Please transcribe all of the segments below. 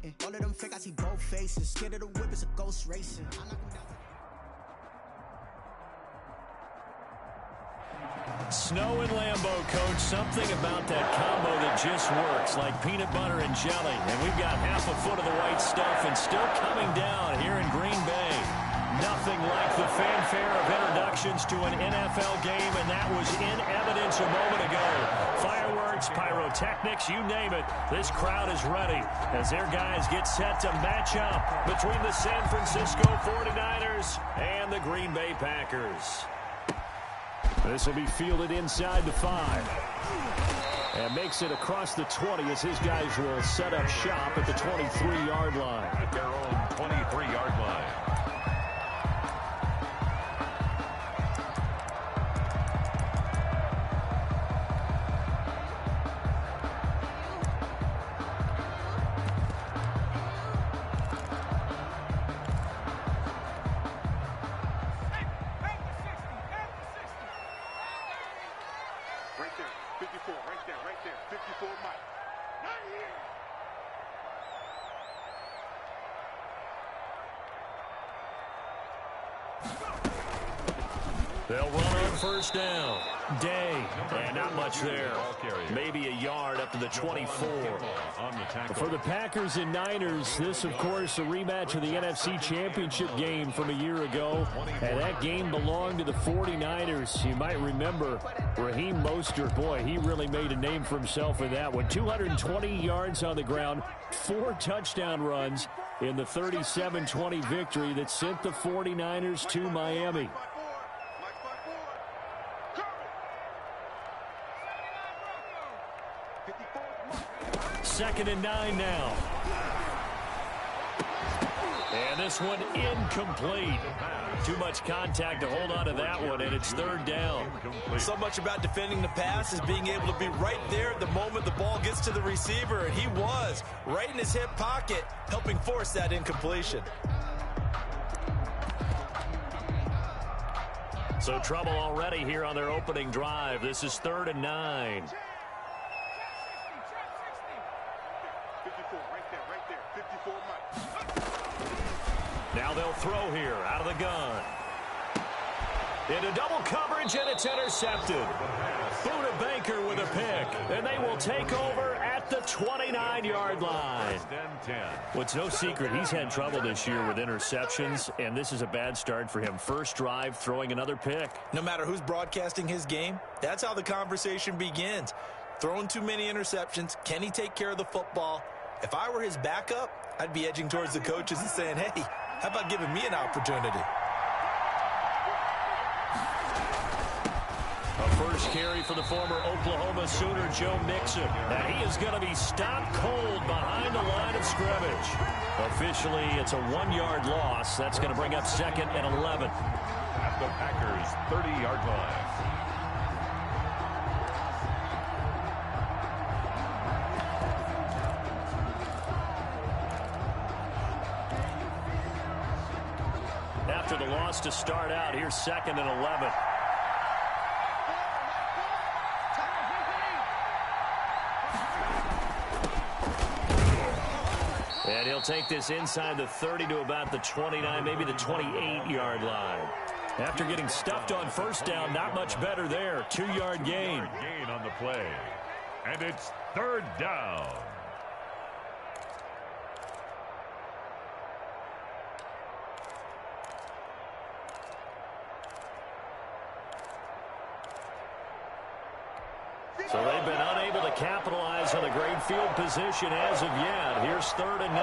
waiting. All of them fake, I see both faces. Scared of the whip, it's a ghost racing. I knock 'em down. Snow and Lambeau, Coach. Something about that combo that just works, like peanut butter and jelly. And we've got half a foot of the white stuff and still coming down here in Green Bay. Nothing like the fanfare of introductions to an NFL game, and that was in evidence a moment ago. Fireworks, pyrotechnics, you name it. This crowd is ready as their guys get set to match up between the San Francisco 49ers and the Green Bay Packers. This will be fielded inside the 5. And makes it across the 20 as his guys will set up shop at the 23-yard line. At their own 23-yard line. They'll run on first down. Day. And not much there. Maybe a yard up to the 24. For the Packers and Niners, this, of course, a rematch of the NFC Championship game from a year ago. And that game belonged to the 49ers. You might remember Raheem Mostert. Boy, he really made a name for himself in that one. 220 yards on the ground, 4 touchdown runs in the 37-20 victory that sent the 49ers to Miami. Second and 9 now. And this one incomplete. Too much contact to hold on to that one, and it's third down. So much about defending the pass is being able to be right there at the moment the ball gets to the receiver, and he was right in his hip pocket, helping force that incompletion. So trouble already here on their opening drive. This is third and 9. Now they'll throw here out of the gun. Into double coverage, and it's intercepted. Buda Baker with a pick, and they will take over at the 29-yard line. Well, it's no secret he's had trouble this year with interceptions, and this is a bad start for him. First drive, throwing another pick. No matter who's broadcasting his game, that's how the conversation begins. Throwing too many interceptions, can he take care of the football? If I were his backup, I'd be edging towards the coaches and saying, hey, how about giving me an opportunity? A first carry for the former Oklahoma Sooner, Joe Mixon. And he is going to be stopped cold behind the line of scrimmage. Officially, it's a 1-yard loss. That's going to bring up second and 11. At the Packers' 30-yard line. After the loss to start out, here's second and 11. And he'll take this inside the 30 to about the 29, maybe the 28-yard line. After getting stuffed on first down, not much better there. 2-yard gain. Gain on the play. And it's third down. So they've been unable to capitalize on the great field position as of yet. Here's third and 9.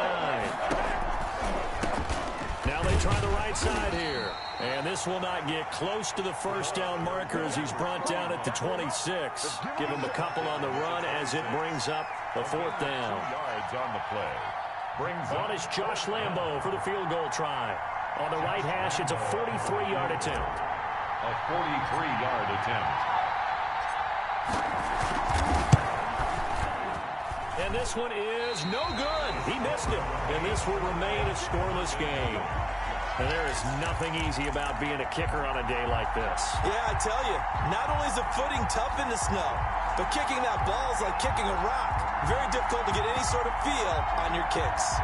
Now they try the right side here. And this will not get close to the first down marker as he's brought down at the 26. Give him a couple on the run as it brings up the fourth down. 2 yards on the play. On is Josh Lambeau for the field goal try. On the right hash, it's a 43-yard attempt. A 43-yard attempt. And this one is no good. He missed it. And this will remain a scoreless game. And there is nothing easy about being a kicker on a day like this. Yeah, I tell you, not only is the footing tough in the snow, but kicking that ball is like kicking a rock. very difficult to get any sort of feel on your kicks.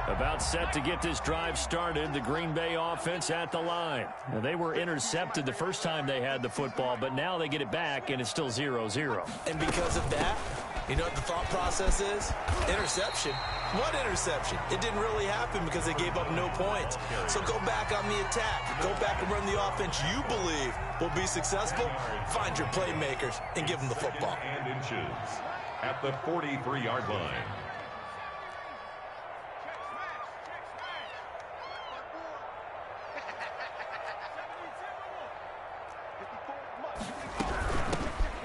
About set to get this drive started, the Green Bay offense at the line. Now, they were intercepted the first time they had the football, but now they get it back, and it's still 0-0. And because of that, you know what the thought process is? Interception. What interception? It didn't really happen because they gave up no points. So go back on the attack. Go back and run the offense you believe will be successful. Find your playmakers and give them the football. And inches at the 43-yard line.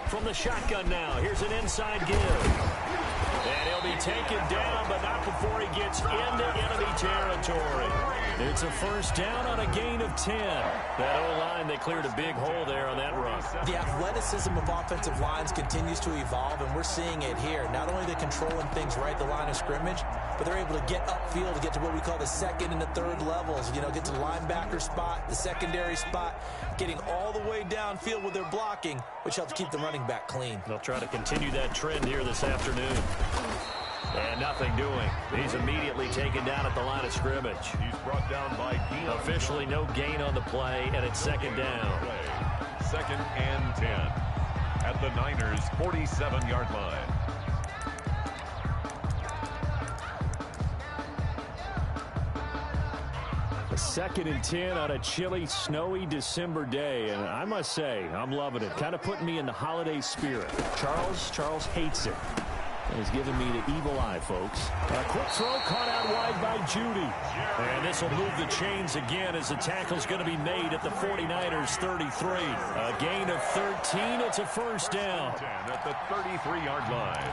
From the shotgun now, here's an inside give. And he'll be taken down, but not before he gets into enemy territory. It's a first down on a gain of 10. That O-line, they cleared a big hole there on that run. The athleticism of offensive lines continues to evolve, and we're seeing it here. Not only are they controlling things right at the line of scrimmage, but they're able to get upfield to get to what we call the second and the third levels. You know, get to the linebacker spot, the secondary spot, getting all the way downfield with their blocking, which helps keep the running back clean. They'll try to continue that trend here this afternoon. And nothing doing. He's immediately taken down at the line of scrimmage. He's brought down by Dion. Officially no gain on the play, and it's second down. Second and 10 at the Niners' 47-yard line. A second and 10 on a chilly, snowy December day, and I must say, I'm loving it. Kind of putting me in the holiday spirit. Charles hates it. And he's giving me the evil eye, folks. A quick throw caught out wide by Judy. And this will move the chains again as the tackle's going to be made at the 49ers 33. A gain of 13. It's a first down. 10 at the 33-yard line.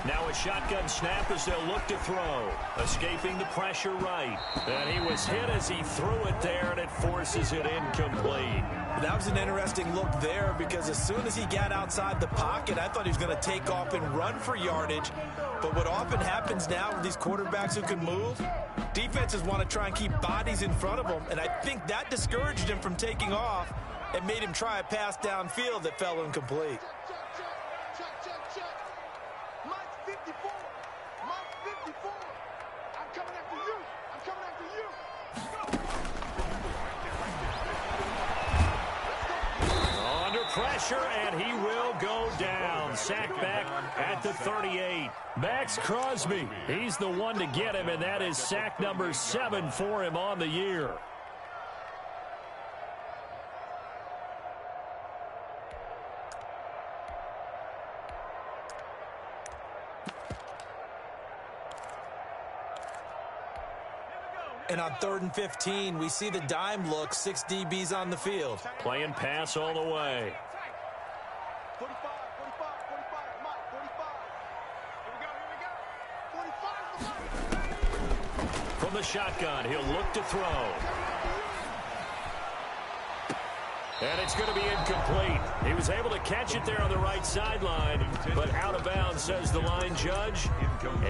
Now a shotgun snap as they'll look to throw. Escaping the pressure right. And he was hit as he threw it there, and it forces it incomplete. That was an interesting look there because as soon as he got outside the pocket, I thought he was going to take off and run for yardage. But what often happens now with these quarterbacks who can move, defenses want to try and keep bodies in front of them, and I think that discouraged him from taking off and made him try a pass downfield that fell incomplete. Pressure, and he will go down. Sacked back at the 38. Max Crosby, he's the one to get him, and that is sack number 7 for him on the year. And on 3rd and 15, we see the dime look, 6 DBs on the field. Playing pass all the way. 45, 45, 45, Mike, 45. Here we go. From the shotgun, he'll look to throw. And it's going to be incomplete. He was able to catch it there on the right sideline, but out of bounds, says the line judge.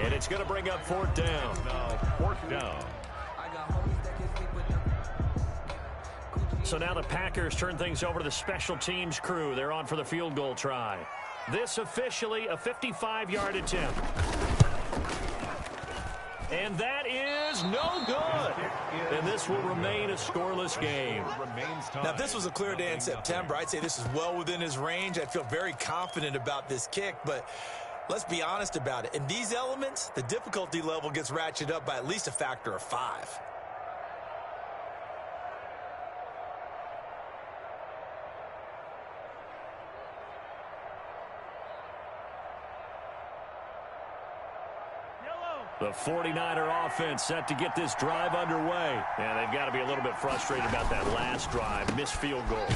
And it's going to bring up 4th down. Fourth down. So now the Packers turn things over to the special teams crew. They're on for the field goal try. This officially a 55-yard attempt. And that is no good. And this will remain a scoreless game. Now, if this was a clear day in September, I'd say this is well within his range. I'd feel very confident about this kick, but let's be honest about it. In these elements, the difficulty level gets ratcheted up by at least a factor of 5. The 49er offense set to get this drive underway. And they've got to be a little bit frustrated about that last drive. Missed field goal.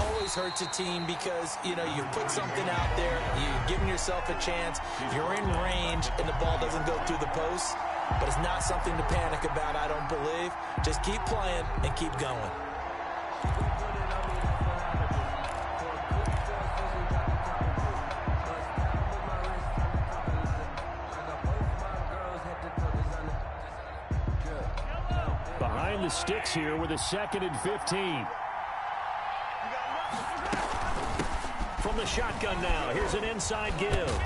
Always hurts a team because, you put something out there, you're giving yourself a chance, you're in range, and the ball doesn't go through the posts. But it's not something to panic about, I don't believe. Just keep playing and keep going. Behind the sticks here with a 2nd and 15. From the shotgun now, here's an inside give.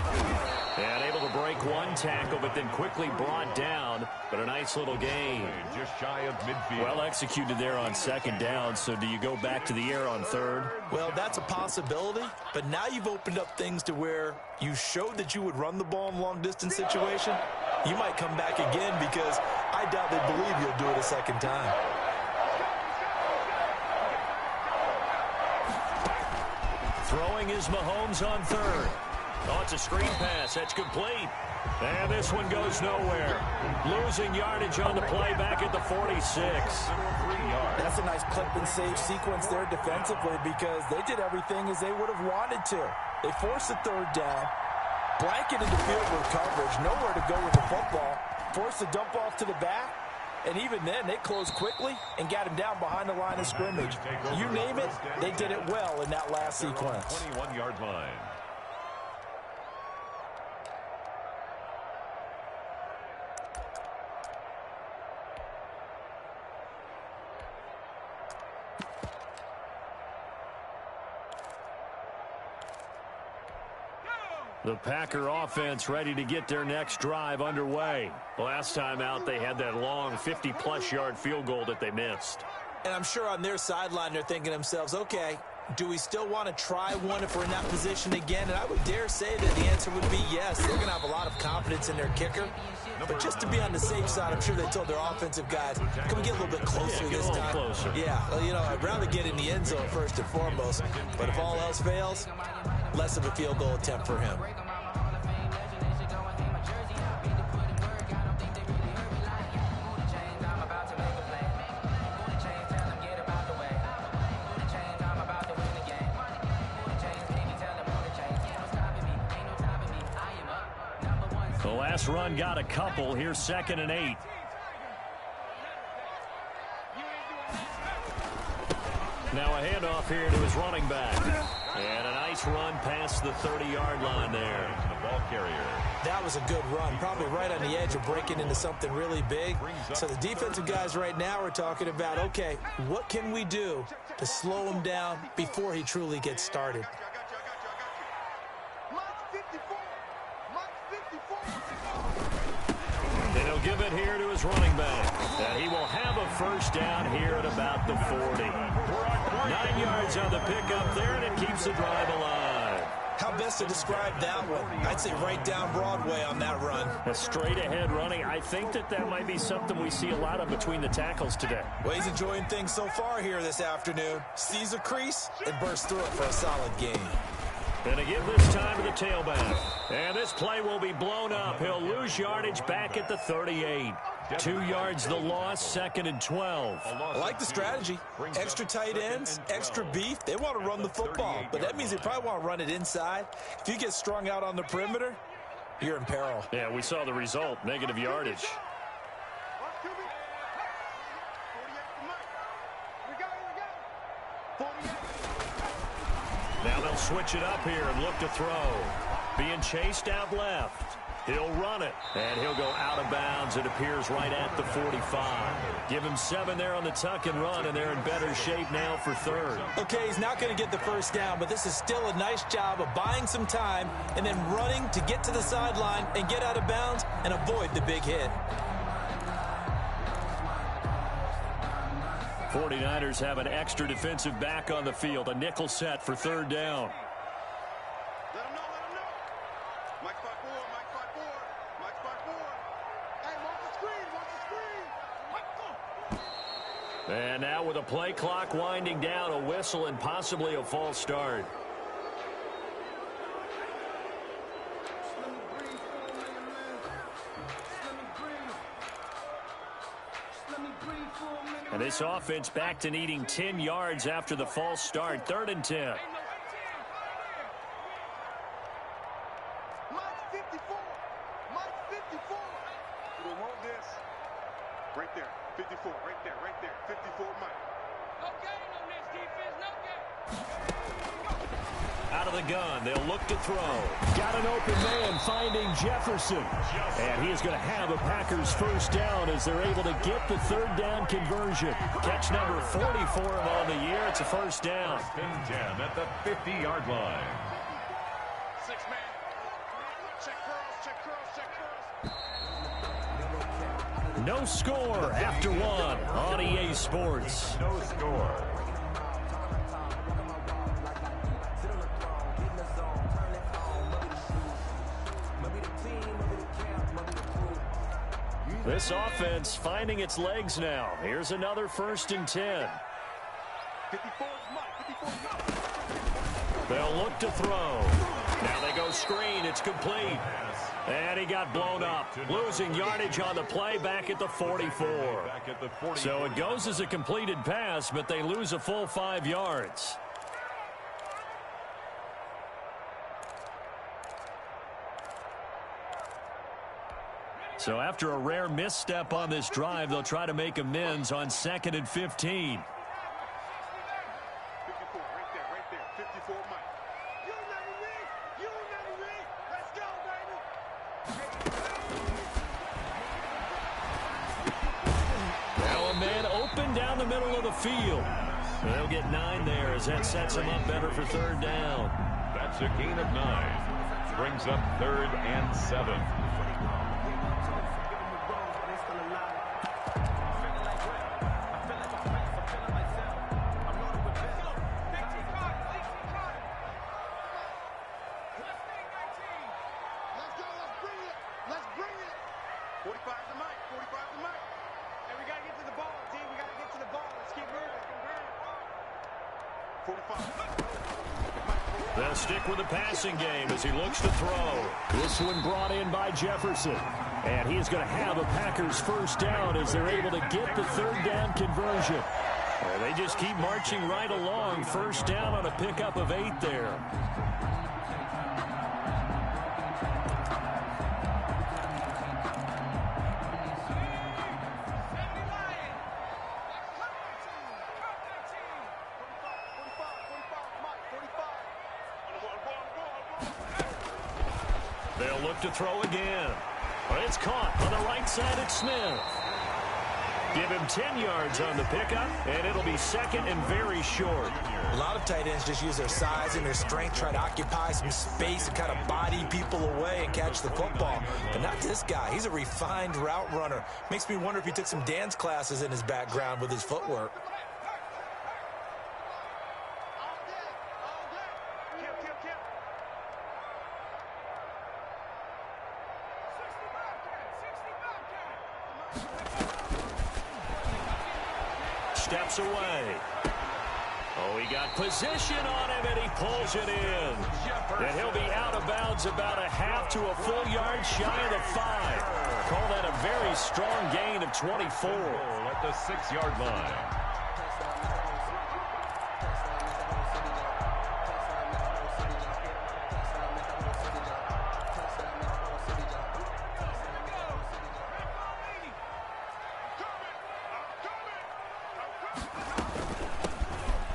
And able to break one tackle, but then quickly brought down. But a nice little gain. Just shy of midfield. Well executed there on 2nd down. So do you go back to the air on 3rd? Well, that's a possibility. But now you've opened up things to where you showed that you would run the ball in a long-distance situation. You might come back again because I doubt they believe you'll do it a 2nd time. Throwing is Mahomes on 3rd. Oh, it's a screen pass. That's complete. And this one goes nowhere. Losing yardage on the play back at the 46. That's a nice clip and save sequence there defensively because they did everything as they would have wanted to. They forced the 3rd down, blanketed the field with coverage, nowhere to go with the football, forced the dump off to the back, and even then they closed quickly and got him down behind the line of scrimmage. You name it, they did it well in that last sequence. 21-yard line. The Packer offense ready to get their next drive underway. Last time out, they had that long 50-plus yard field goal that they missed. And I'm sure on their sideline they're thinking to themselves, okay, do we still want to try one if we're in that position again? And I would dare say that the answer would be yes. They're going to have a lot of confidence in their kicker. But just to be on the safe side, I'm sure they told their offensive guys, can we get a little bit closer this time? Closer. Yeah, well, I'd rather get in the end zone first and foremost. But if all else fails, less of a field goal attempt for him. The last run got a couple. Here's 2nd and 8. Now a handoff here to his running back. And a nice run past the 30-yard line there. The ball carrier. That was a good run, probably right on the edge of breaking into something really big. So the defensive guys right now are talking about, okay, what can we do to slow him down before he truly gets started? And he'll give it here to his running back. And he will have a first down here at about the 40. 9 yards on the pickup there, and it keeps the drive alive. How best to describe that one? I'd say right down Broadway on that run. A straight-ahead running. I think that might be something we see a lot of between the tackles today. Well, he's enjoying things so far here this afternoon. Sees a crease and bursts through it for a solid gain. And to give this time to the tailback. And this play will be blown up. He'll lose yardage back at the 38. 2 yards the loss, 2nd and 12. I like the strategy. Extra tight ends, extra beef. They want to run the football, but that means they probably want to run it inside. If you get strung out on the perimeter, you're in peril. Yeah, we saw the result, negative yardage. Now they'll switch it up here and look to throw. Being chased out left. He'll run it, and he'll go out of bounds. It appears right at the 45. Give him 7 there on the tuck and run, and they're in better shape now for 3rd. Okay, he's not going to get the first down, but this is still a nice job of buying some time and then running to get to the sideline and get out of bounds and avoid the big hit. 49ers have an extra defensive back on the field, a nickel set for 3rd down. Let him know. Mike spot 4. Mike spot 4. Hey, watch the screen. And now with a play clock winding down, a whistle and possibly a false start. And this offense back to needing 10 yards after the false start. 3rd and 10. Mike's 54. Mike's 54. We want this. Right there. 54. Right there. Right there. 54 Mike. No gain on this defense. No gain. Out of the gun, they'll look to throw. Got an open man finding Jefferson. And he is going to have a Packers first down as they're able to get the 3rd down conversion. Catch number 44 on the year. It's a first down. 10 at the 50-yard line. 6-man. Check curls. Check curls. Check curls. No score after one on EA Sports. No score. This offense finding its legs now. Here's another 1st and 10. 54 Mike. They'll look to throw. Now they go screen. It's complete. And he got blown up. Losing yardage on the play back at the 44. So it goes as a completed pass, but they lose a full 5 yards. So after a rare misstep on this drive, they'll try to make amends on 2nd and 15. 54 right there. Right there. 54 Mike. You never read. You never read. Let's go, baby. Now a man open down the middle of the field. They'll get 9 there as that sets them up better for 3rd down. That's a gain of 9. Brings up 3rd and 7. Let's go. Let's bring it. Let's bring it. 45 to Mike. 45 to Mike. Hey, we got to get to the ball, D. We got to get to the ball. Let's keep moving. 45. They'll stick with the passing game as he looks to throw. This one brought in by Jefferson. And he is going to have a Packers first down as they're able to get the 3rd down conversion. And they just keep marching right along. First down on a pickup of 8 there. They'll look to throw again. But it's caught on the right side at Smith. Give him 10 yards on the pickup, and it'll be 2nd and very short. A lot of tight ends just use their size and their strength, try to occupy some space and kind of body people away and catch the football. But not this guy. He's a refined route runner. Makes me wonder if he took some dance classes in his background with his footwork. Steps away. Oh, he got position on him, and he pulls it in. And he'll be out of bounds about a half to a full yard shy of the 5. Call that a very strong gain of 24. At the 6-yard line.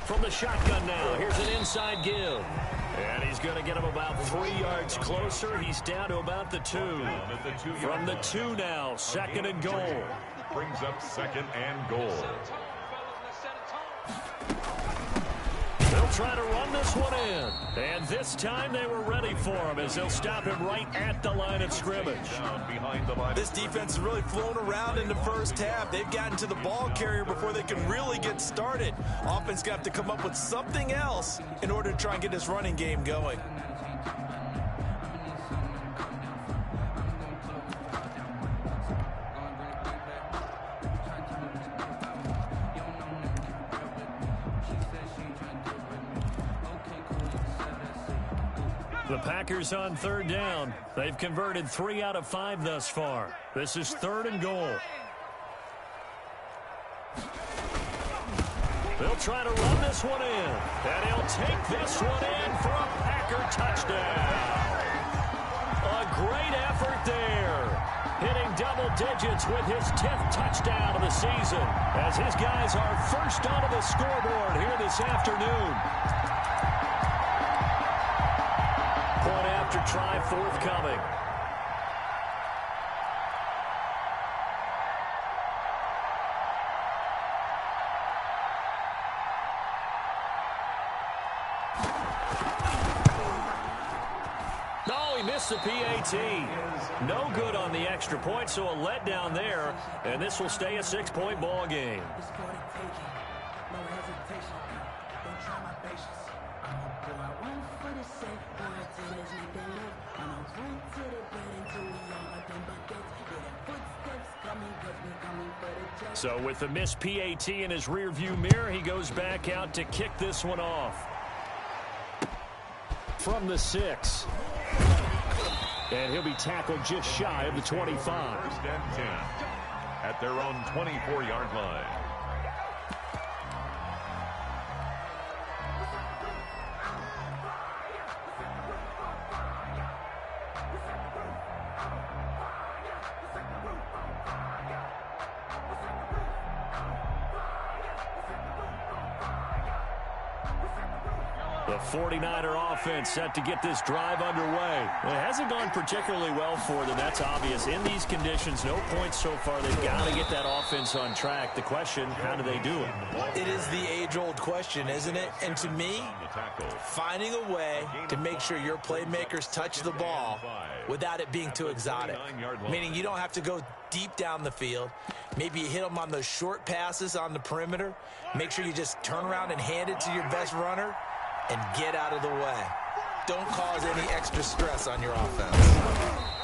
From the shotgun now, here's an inside give. And he's going to get him about 3 yards closer. He's down to about the 2. From the 2 now, 2nd and goal. Brings up 2nd and goal. They'll try to run this one in. And this time they were ready for him as they'll stop him right at the line of scrimmage. Down behind the line. This defense has really flown around in the first half. They've gotten to the ball carrier before they can really get started. Offense got to come up with something else in order to try and get this running game going. The Packers on 3rd down. They've converted 3 out of 5 thus far. This is 3rd and goal. They'll try to run this one in. And he'll take this one in for a Packer touchdown. A great effort there. Hitting double digits with his 10th touchdown of the season. As his guys are first onto the scoreboard here this afternoon. Point after try forthcoming. The PAT. No good on the extra point, so a letdown there, and this will stay a 6-point ball game. So with the missed PAT in his rearview mirror, he goes back out to kick this one off. From the 6. And he'll be tackled just shy of the 25. First and 10 at their own 24-yard line. The 49er offense set to get this drive underway. It hasn't gone particularly well for them. That's obvious. In these conditions, no points so far. They've got to get that offense on track. The question, how do they do it? It is the age-old question, isn't it? And to me, finding a way to make sure your playmakers touch the ball without it being too exotic. Meaning you don't have to go deep down the field. Maybe you hit them on those short passes on the perimeter. Make sure you just turn around and hand it to your best runner and get out of the way. Don't cause any extra stress on your offense.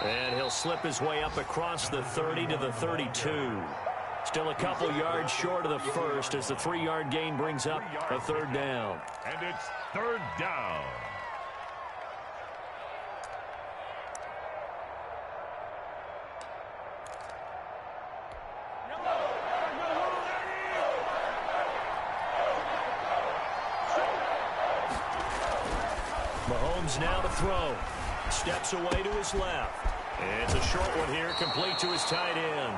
And he'll slip his way up across the 30 to the 32. Still a couple yards short of the first as the 3-yard gain brings up a 3rd down. And it's 3rd down. Mahomes now to throw. Steps away to his left. It's a short one here, complete to his tight end.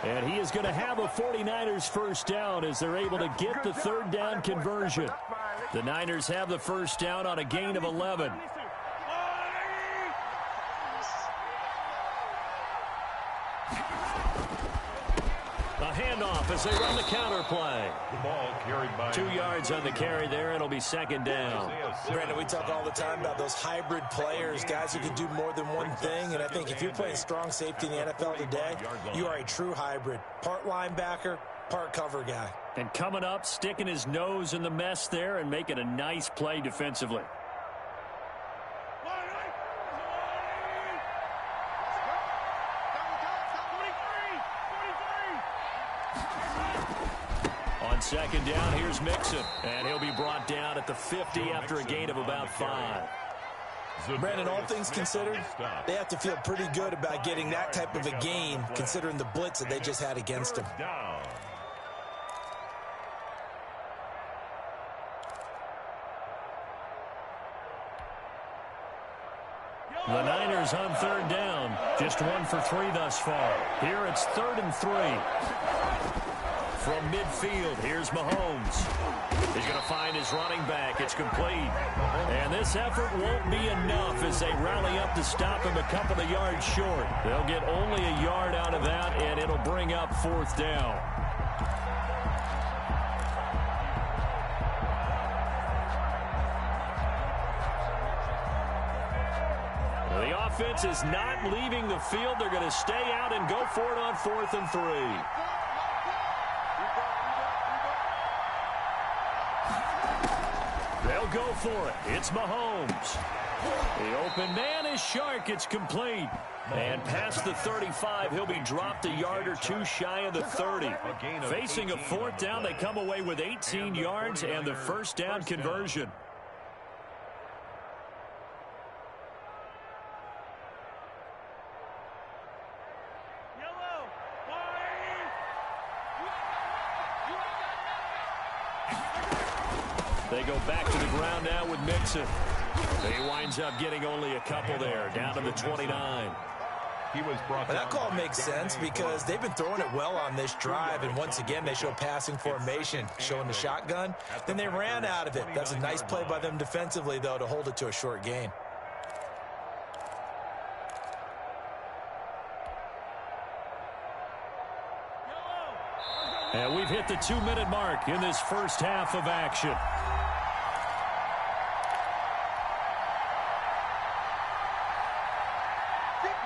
And he is going to have a 49ers first down as they're able to get the 3rd down conversion. The Niners have the first down on a gain of 11. A handoff as they run the counter play. The ball carried by 2 yards on the carry there. It'll be 2nd down. Brandon, we talk all the time about those hybrid players, guys who can do more than one thing. And I think if you're playing strong safety in the NFL today, you are a true hybrid. Part linebacker, part cover guy. And coming up, sticking his nose in the mess there and making a nice play defensively. On 2nd down, here's Mixon. And he'll be brought down at the 50 after a gain of about 5. Brandon, all things considered, they have to feel pretty good about getting that type of a gain considering the blitz that they just had against them. The Niners on 3rd down. Just 1 for 3 thus far. Here it's 3rd and 3. From midfield, here's Mahomes. He's going to find his running back. It's complete. And this effort won't be enough as they rally up to stop him a couple of yards short. They'll get only a yard out of that, and it'll bring up 4th down. The offense is not leaving the field. They're going to stay out and go for it on 4th and 3. They'll go for it. It's Mahomes. The open man is Shark. It's complete. And past the 35, he'll be dropped a yard or 2 shy of the 30. Facing a 4th down, they come away with 18 yards and the first down conversion. They go back to the ground now with Mixon. He winds up getting only a couple there, down to the 29. He was brought But down. that call makes sense because they've been throwing it well on this drive, and once again they show passing formation, showing the shotgun. Then they ran out of it. That's a nice play by them defensively, though, to hold it to a short gain. And we've hit the 2-minute mark in this first half of action.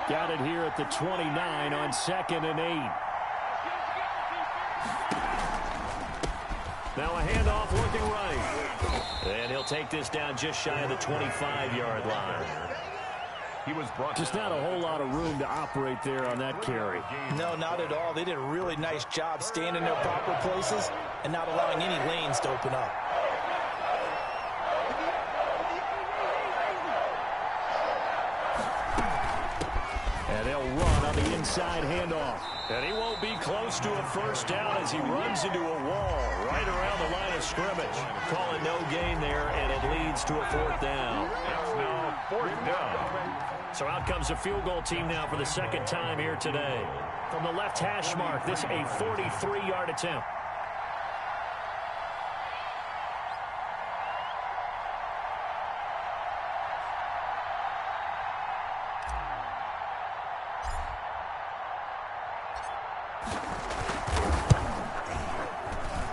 Got it here at the 29 on 2nd and 8. Now a handoff looking right. And he'll take this down just shy of the 25-yard line. He was brought Just not a whole lot of room to operate there on that carry. No, not at all. They did a really nice job staying in their proper places and not allowing any lanes to open up. And they'll run on the inside handoff. And he won't be close to a first down as he runs into a wall right around the line of scrimmage. Call it no gain there, and it leads to a 4th down. It's now 4th down. So out comes a field goal team now for the second time here today. From the left hash mark, this a 43-yard attempt.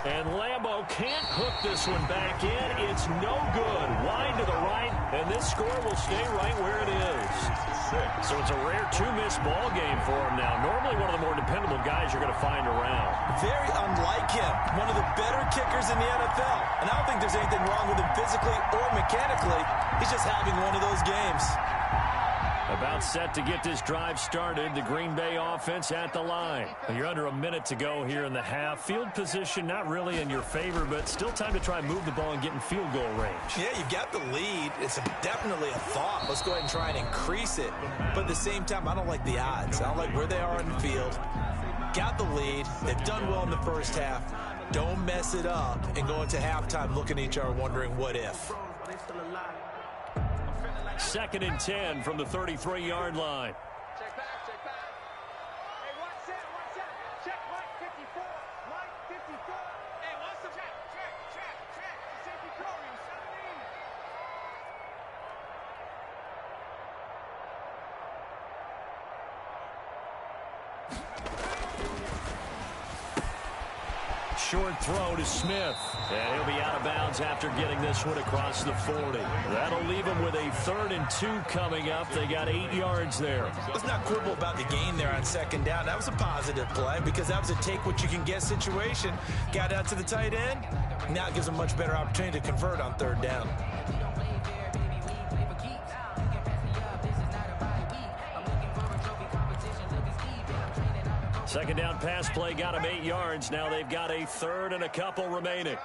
And Lambeau can't hook this one back in. It's no good. Wide to the right, and this score will stay right where it is. So it's a rare 2-miss ball game for him now. Normally one of the more dependable guys you're going to find around. Very unlike him. One of the better kickers in the NFL. And I don't think there's anything wrong with him physically or mechanically. He's just having one of those games. About set to get this drive started. The Green Bay offense at the line. You're under a minute to go here in the half. Field position not really in your favor, but still time to try and move the ball and get in field goal range. Yeah, you've got the lead. It's definitely a thought. Let's go ahead and try and increase it. But at the same time, I don't like the odds. I don't like where they are in the field. Got the lead. They've done well in the first half. Don't mess it up and go into halftime looking at each other wondering what if. 2nd and 10 from the 33-yard line. Check back, check back. Hey, one set. Check Mike 54. Mike 54. Hey, what's the check? The safety Corey, 17. Short throw to Smith. And he'll be out of bounds after getting this one across the 40. That'll leave him with a 3rd and 2 coming up. They got 8 yards there. Let's not quibble about the gain there on 2nd down. That was a positive play because that was a take-what-you-can-get situation. Got out to the tight end. Now it gives them a much better opportunity to convert on 3rd down. Second down pass play got him 8 yards. Now they've got a 3rd and a couple remaining.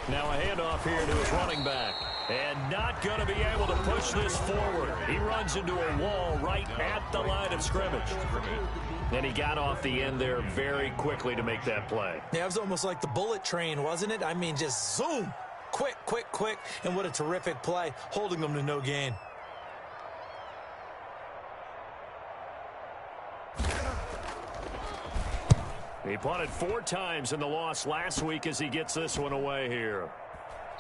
Now a handoff here to his running back. And not going to be able to push this forward. He runs into a wall right at the line of scrimmage. And he got off the end there very quickly to make that play. Yeah, it was almost like the bullet train, wasn't it? I mean, just zoom. Quick. And what a terrific play, holding them to no gain. He punted 4 times in the loss last week as he gets this one away here.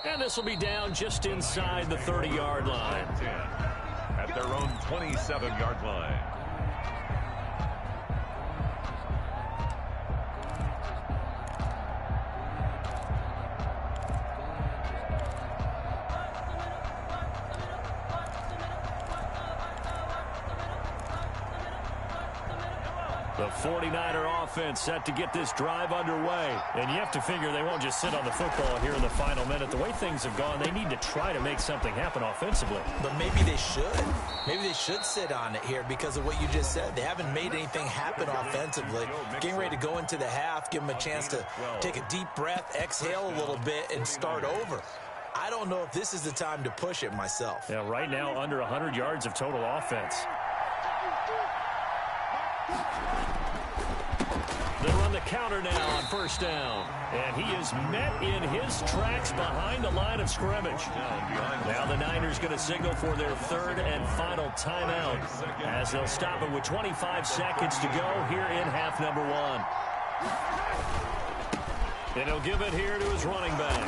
And this will be down just inside the 30-yard line. 10 at their own 27-yard line. The 49er offense set to get this drive underway. And you have to figure they won't just sit on the football here in the final minute. The way things have gone, they need to try to make something happen offensively. But maybe they should. Maybe they should sit on it here because of what you just said. They haven't made anything happen offensively. Getting ready to go into the half, give them a chance to take a deep breath, exhale a little bit, and start over. I don't know if this is the time to push it myself. Yeah, right now under 100 yards of total offense. They run the counter now on first down. And he is met in his tracks behind the line of scrimmage. Now the Niners going to signal for their third and final timeout as they'll stop it with 25 seconds to go here in half number one. And he'll give it here to his running back.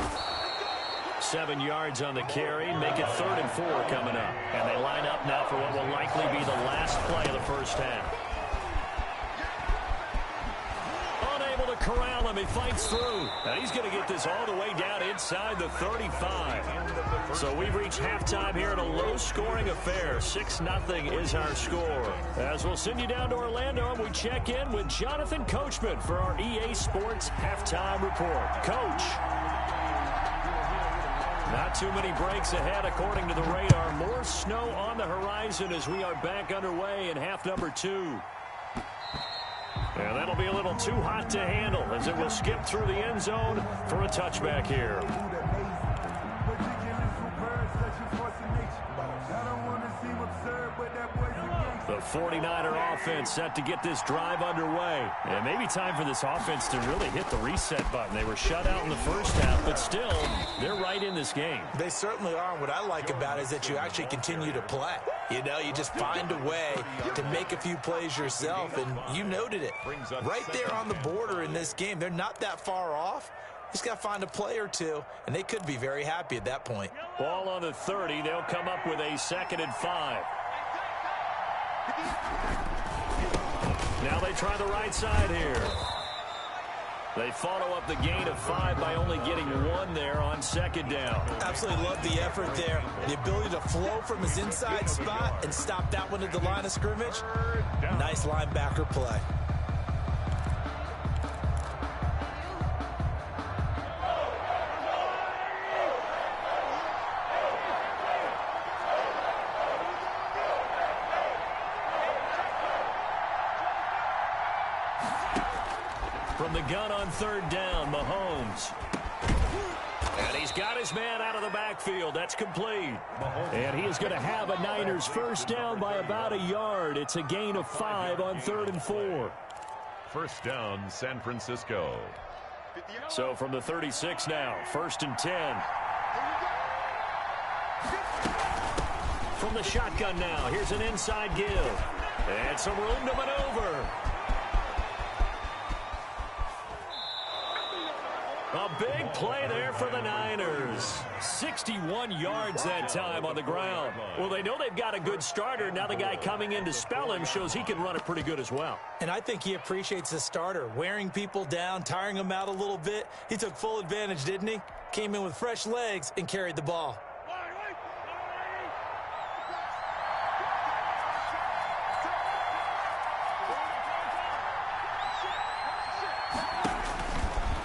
7 yards on the carry. Make it 3rd and 4 coming up. And they line up now for what will likely be the last play of the first half. Unable to corral him. He fights through. And he's going to get this all the way down inside the 35. So we've reached halftime here in a low-scoring affair. 6-0 is our score. As we'll send you down to Orlando, and we check in with Jonathan Coachman for our EA Sports Halftime Report. Coach. Not too many breaks ahead according to the radar. More snow on the horizon as we are back underway in half number 2. And that'll be a little too hot to handle as it will skip through the end zone for a touchback here. The 49er offense set to get this drive underway. And maybe time for this offense to really hit the reset button. They were shut out in the first half, but still, they're right in this game. They certainly are. And what I like about it is that you actually continue to play. You know, you just find a way to make a few plays yourself, and you noted it. Right there on the border in this game, they're not that far off. Just got to find a play or two, and they could be very happy at that point. Ball on the 30. They'll come up with a 2nd and 5. Now they try the right side here. They follow up the gain of 5 by only getting 1 there on 2nd down. Absolutely love the effort there. The ability to flow from his inside spot and stop that one at the line of scrimmage. Nice linebacker play. From the gun on 3rd down, Mahomes. And he's got his man out of the backfield. That's complete. And he is going to have a Niners first down by about 1 yard. It's a gain of 5 on 3rd and 4. First down, San Francisco. So from the 36 now, 1st and 10. From the shotgun now, here's an inside give. And some room to maneuver. A big play there for the Niners. 61 yards that time on the ground. Well, they know they've got a good starter. Now the guy coming in to spell him shows he can run it pretty good as well. And I think he appreciates the starter, wearing people down, tiring them out a little bit. He took full advantage, didn't he? Came in with fresh legs and carried the ball.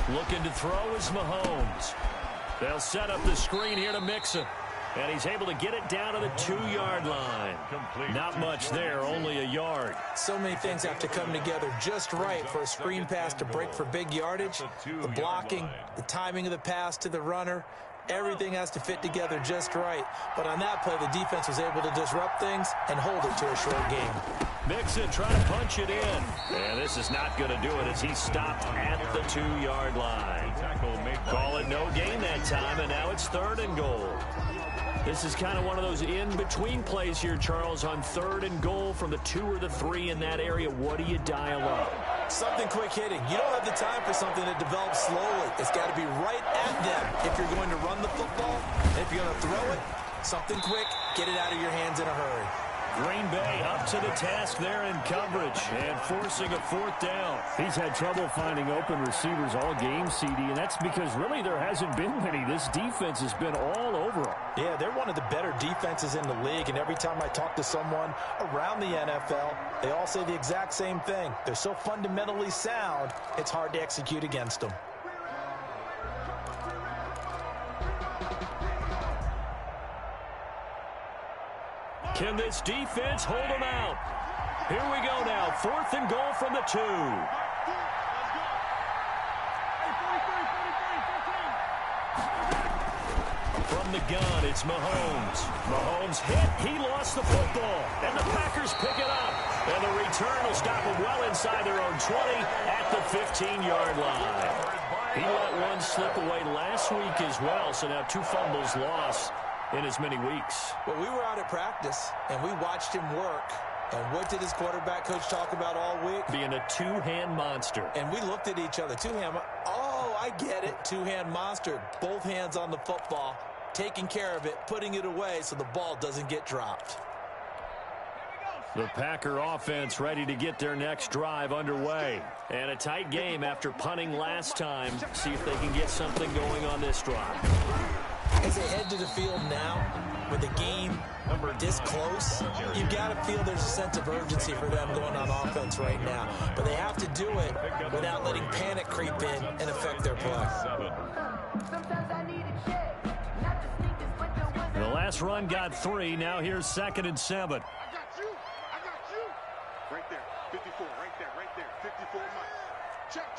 Looking to throw is Mahomes. They'll set up the screen here to Mixon. And he's able to get it down to the 2-yard line. Not much there, only 1 yard. So many things have to come together just right for a screen pass to break for big yardage. The blocking, the timing of the pass to the runner, everything has to fit together just right. But on that play, the defense was able to disrupt things and hold it to a short game. Mixon trying to punch it in. And this is not going to do it as he stopped at the 2-yard line. Call it no gain that time, and now it's 3rd and goal. This is kind of one of those in-between plays here, Charles, on 3rd and goal from the 2 or the 3 in that area. What do you dial up? Something quick hitting. You don't have the time for something that develops slowly. It's got to be right at them if you're going to run the football. And if you're going to throw it, something quick, get it out of your hands in a hurry. Green Bay up to the task there in coverage and forcing a 4th down. He's had trouble finding open receivers all game, CD, and that's because really there hasn't been many. This defense has been all over them. Yeah, they're one of the better defenses in the league, and every time I talk to someone around the NFL, they all say the exact same thing. They're so fundamentally sound, it's hard to execute against them. Can this defense hold them out? Here we go now. 4th and goal from the 2. From the gun. It's Mahomes. Mahomes hit. He lost the football. And the Packers pick it up. And the return will stop them well inside their own 20 at the 15-yard line. He let one slip away last week as well, so now 2 fumbles lost in as many weeks. Well, we were out at practice, and we watched him work. And what did his quarterback coach talk about all week? Being a two-hand monster. And we looked at each other. Two-hand. Oh, I get it. Two-hand monster. Both hands on the football, taking care of it, putting it away so the ball doesn't get dropped. The Packer offense ready to get their next drive underway. And a tight game after punting last time. See if they can get something going on this drive. As they head to the field now, with the game this close, you've got to feel there's a sense of urgency for them going on offense right now. But they have to do it without letting panic creep in and affect their play. The last run got 3. Now here's 2nd and 7. I got you. Right there. 54. Right there. 54 Mike. Check.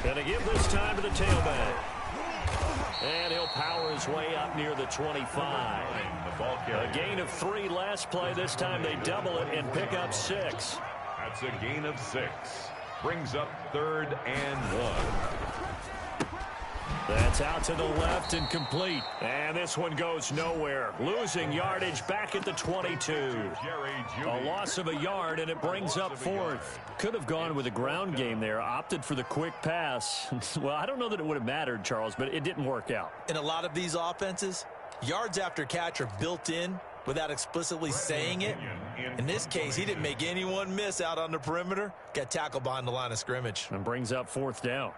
Gonna give this time to the tailback. And he'll power his way up near the 25. A gain of 3 last play. This time they double it and pick up 6. That's a gain of 6. Brings up 3rd and 1. That's out to the left and complete. And this one goes nowhere. Losing yardage back at the 22. A loss of a yard, and it brings up 4th. Could have gone with a ground game there. Opted for the quick pass. Well, I don't know that it would have mattered, Charles, but it didn't work out. In a lot of these offenses, yards after catch are built in without explicitly saying it. In this case, he didn't make anyone miss out on the perimeter. Got tackled behind the line of scrimmage. And brings up 4th down.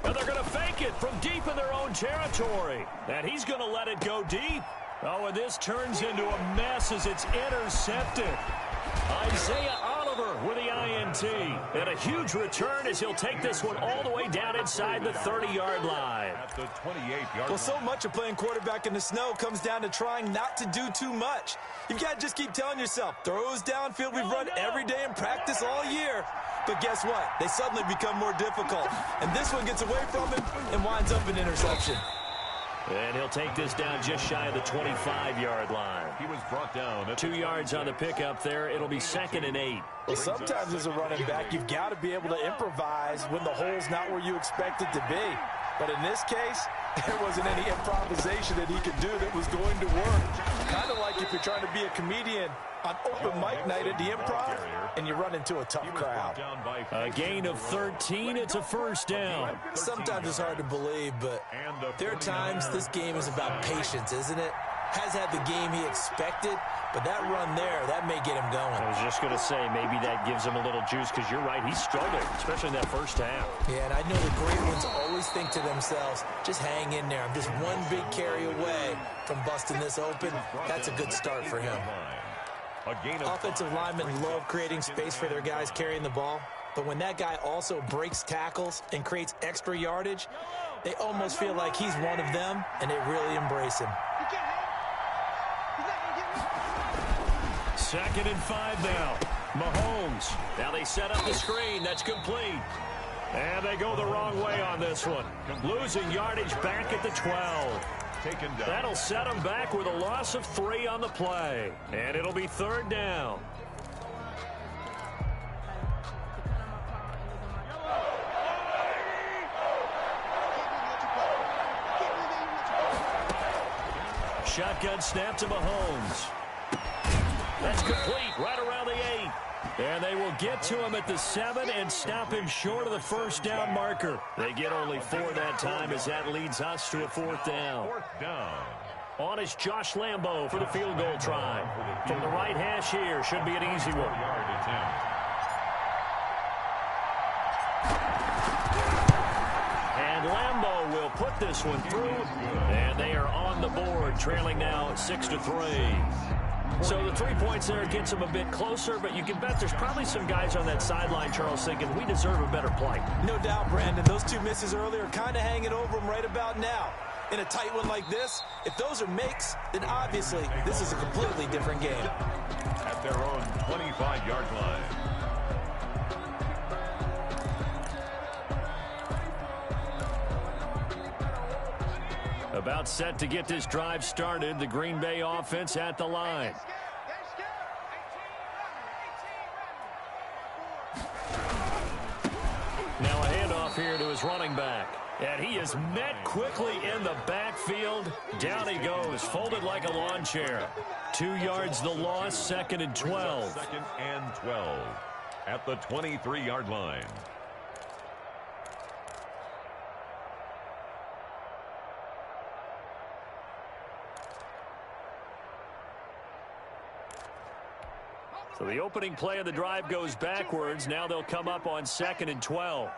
And they're going to fake it from deep in their own territory. And he's going to let it go deep. Oh, and this turns into a mess as it's intercepted. Isaiah Oliver with the INT. And a huge return as he'll take this one all the way down inside the 30-yard line. At the 28-yard Well, so much of playing quarterback in the snow comes down to trying not to do too much. You've got to just keep telling yourself, throws downfield we've run every day in practice all year. But guess what? They suddenly become more difficult. And this one gets away from him and winds up an interception. And he'll take this down just shy of the 25-yard line. He was brought down. 2 yards on the pickup there. It'll be 2nd and 8. Well, sometimes as a running back, you've got to be able to improvise when the hole's not where you expect it to be. But in this case, there wasn't any improvisation that he could do that was going to work. Kind of like if you're trying to be a comedian on open mic night at the Improv and you run into a tough crowd. A gain of 13. It's a 1st down. Sometimes it's hard to believe, but there are times this game is about patience, isn't it? Has had the game he expected, but that run there, that may get him going. I was just going to say, maybe that gives him a little juice, because you're right, he struggled, especially in that first half. Yeah, and I know the great ones always think to themselves, just hang in there. I'm just one big carry away from busting this open. That's a good start for him. Offensive linemen love creating space for their guys carrying the ball, but when that guy also breaks tackles and creates extra yardage, they almost feel like he's one of them, and they really embrace him. 2nd and 5 now. Mahomes. Now they set up the screen. That's complete. And they go the wrong way on this one. Losing yardage back at the 12. Taken down. That'll set them back with a loss of 3 on the play. And it'll be 3rd down. Shotgun snap to Mahomes. That's complete right around the 8. And they will get to him at the 7 and stop him short of the 1st down marker. They get only 4 that time as that leads us to a 4th down. 4th down. On is Josh Lambo for the field goal try. From the right hash here, should be an easy one. And Lambo will put this one through. And they are on the board, trailing now 6-3. So the 3 points there gets them a bit closer, but you can bet there's probably some guys on that sideline, Charles, thinking we deserve a better play. No doubt, Brandon. Those 2 misses earlier are kind of hanging over them right about now. In a tight one like this, if those are makes, then obviously this is a completely different game. At their own 25-yard line. About set to get this drive started. The Green Bay offense at the line. Now a handoff here to his running back. And he is met quickly in the backfield. Down he goes, folded like a lawn chair. 2 yards the loss, 2nd and 12. 2nd and 12 at the 23-yard line. So the opening play of the drive goes backwards. Now they'll come up on 2nd and 12.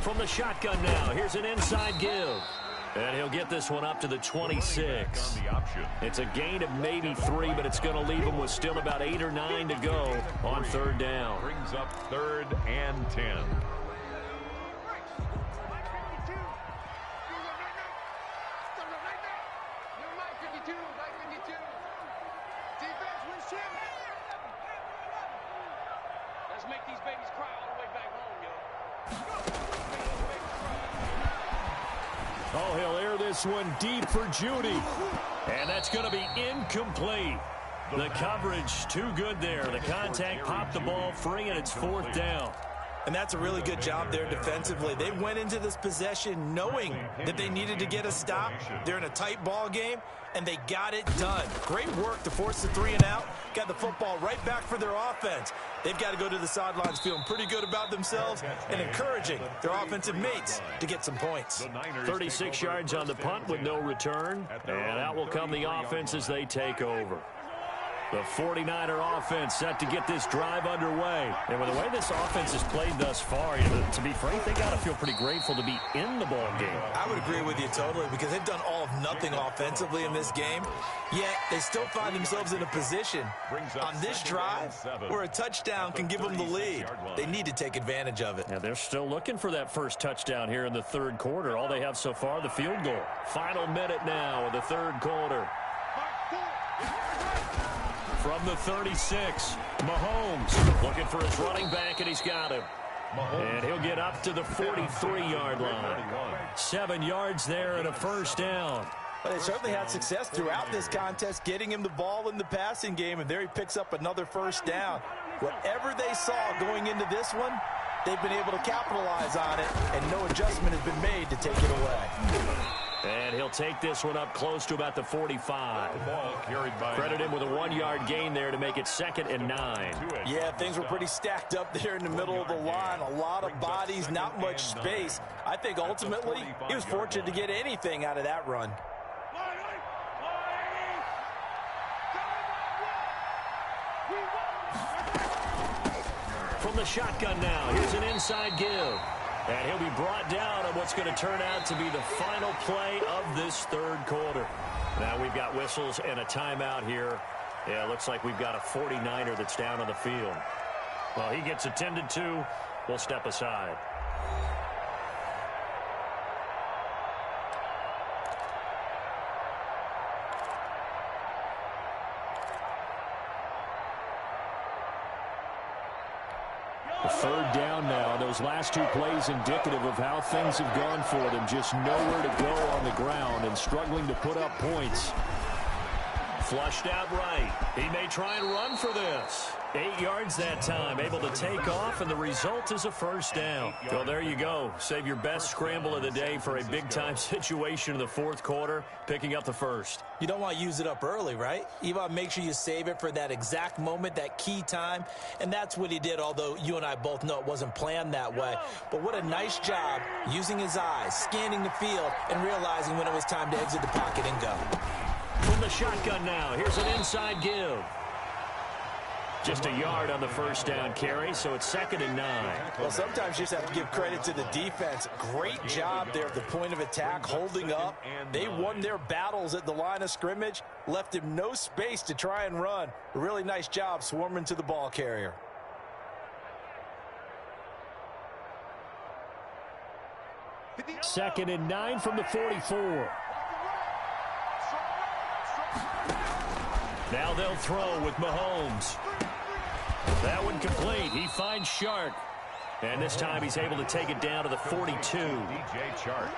From the shotgun now, here's an inside give. And he'll get this one up to the 26. It's a gain of maybe 3, but it's going to leave him with still about 8 or 9 to go on 3rd down. Brings up 3rd and 10. Let's make these babies cry all the way back home, yo. Oh, he'll air this one deep for Judy. And that's going to be incomplete. The coverage too good there. The contact popped the ball free, and it's 4th down. And that's a really good job there defensively. They went into this possession knowing that they needed to get a stop. They're in a tight ball game, and they got it done. Great work to force the 3 and out. Got the football right back for their offense. They've got to go to the sidelines feeling pretty good about themselves and encouraging their offensive mates to get some points. 36 yards on the punt with no return. And out will come the offense as they take over. The 49er offense set to get this drive underway. And with the way this offense has played thus far, to be frank, they got to feel pretty grateful to be in the ball game. I would agree with you totally because they've done all of nothing offensively in this game. Yet they still find themselves in a position on this drive where a touchdown can give them the lead. They need to take advantage of it. Yeah, they're still looking for that first touchdown here in the 3rd quarter. All they have so far, the field goal. Final minute now of the 3rd quarter. From the 36, Mahomes looking for his running back, and he's got him. And he'll get up to the 43-yard line. 7 yards there and a 1st down. Well, they certainly had success throughout this contest, getting him the ball in the passing game, and there he picks up another 1st down. Whatever they saw going into this one, they've been able to capitalize on it, and no adjustment has been made to take it away. And he'll take this one up close to about the 45. The ball carried by Credit him with a 1-yard gain there to make it 2nd and 9. Yeah, things were pretty stacked up there in the middle of the line. A lot of bodies, not much space. I think ultimately he was fortunate to get anything out of that run. From the shotgun now, here's an inside give. And he'll be brought down on what's going to turn out to be the final play of this 3rd quarter. Now we've got whistles and a timeout here. Yeah, it looks like we've got a 49er that's down on the field. Well, he gets attended to. We'll step aside. The 3rd down now. Those last 2 plays indicative of how things have gone for them. Just nowhere to go on the ground and struggling to put up points. Flushed out right. He may try and run for this. 8 yards that time, able to take off, and the result is a 1st down. So there you go. Save your best scramble of the day for a big-time situation in the 4th quarter, picking up the 1st. You don't want to use it up early, right? You want to make sure you save it for that exact moment, that key time, and that's what he did, although you and I both know it wasn't planned that way. But what a nice job using his eyes, scanning the field, and realizing when it was time to exit the pocket and go. From the shotgun now, here's an inside give. Just a yard on the 1st down carry, so it's 2nd and 9. Well, sometimes you just have to give credit to the defense. Great job there at the point of attack, holding up. They won their battles at the line of scrimmage, left him no space to try and run. A really nice job swarming to the ball carrier. Second and 9 from the 44. Now they'll throw with Mahomes. That one complete. He finds Shark. And this time he's able to take it down to the 42. DJ Chark.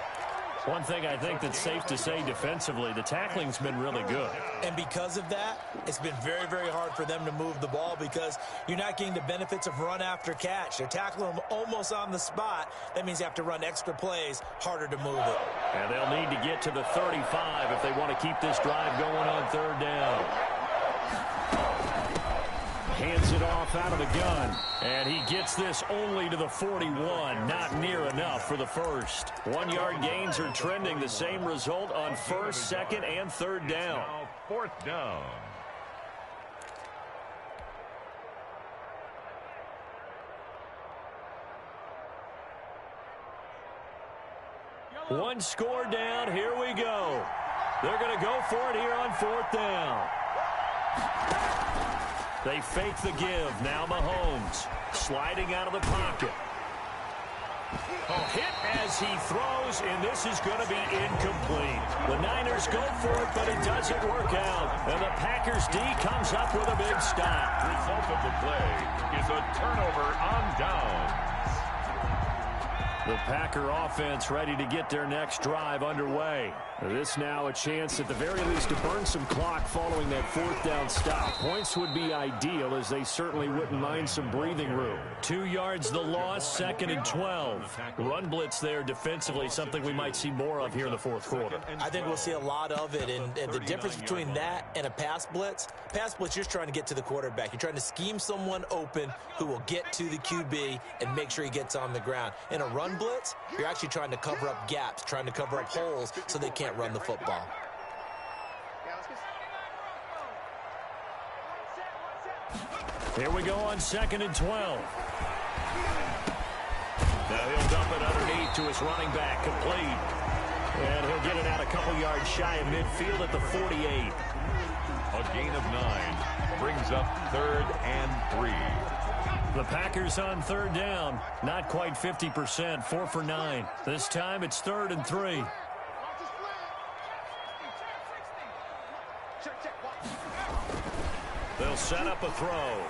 One thing I think that's safe to say defensively, the tackling's been really good. And because of that, it's been very, very hard for them to move the ball because you're not getting the benefits of run after catch. They're tackling them almost on the spot. That means you have to run extra plays, harder to move it. And they'll need to get to the 35 if they want to keep this drive going on third down. Hands it off out of the gun. And he gets this only to the 41. Not near enough for the first. 1-yard gains are trending. The same result on first, second, and third down. Now fourth down. One score down. Here we go. They're going to go for it here on fourth down. They fake the give. Now Mahomes sliding out of the pocket. Hit as he throws, and this is going to be incomplete. The Niners go for it, but it doesn't work out. And the Packers D comes up with a big stop. Result of the play is a turnover on downs. The Packer offense ready to get their next drive underway. This now a chance at the very least to burn some clock following that fourth down stop. Points would be ideal as they certainly wouldn't mind some breathing room. 2 yards the loss, second and 12. Run blitz there defensively, something we might see more of here in the fourth quarter. I think we'll see a lot of it, and the difference between that and a pass blitz, you're just trying to get to the quarterback. You're trying to scheme someone open who will get to the QB and make sure he gets on the ground. In a run blitz, you're actually trying to cover up gaps, trying to cover up holes so they can't run the football. Here we go on second and 12. Now he'll dump it underneath to his running back, complete. And he'll get it out a couple yards shy of midfield at the 48. A gain of 9 brings up third and 3. The Packers on third down. Not quite 50%, 4 for 9. This time it's third and 3. They'll set up a throw.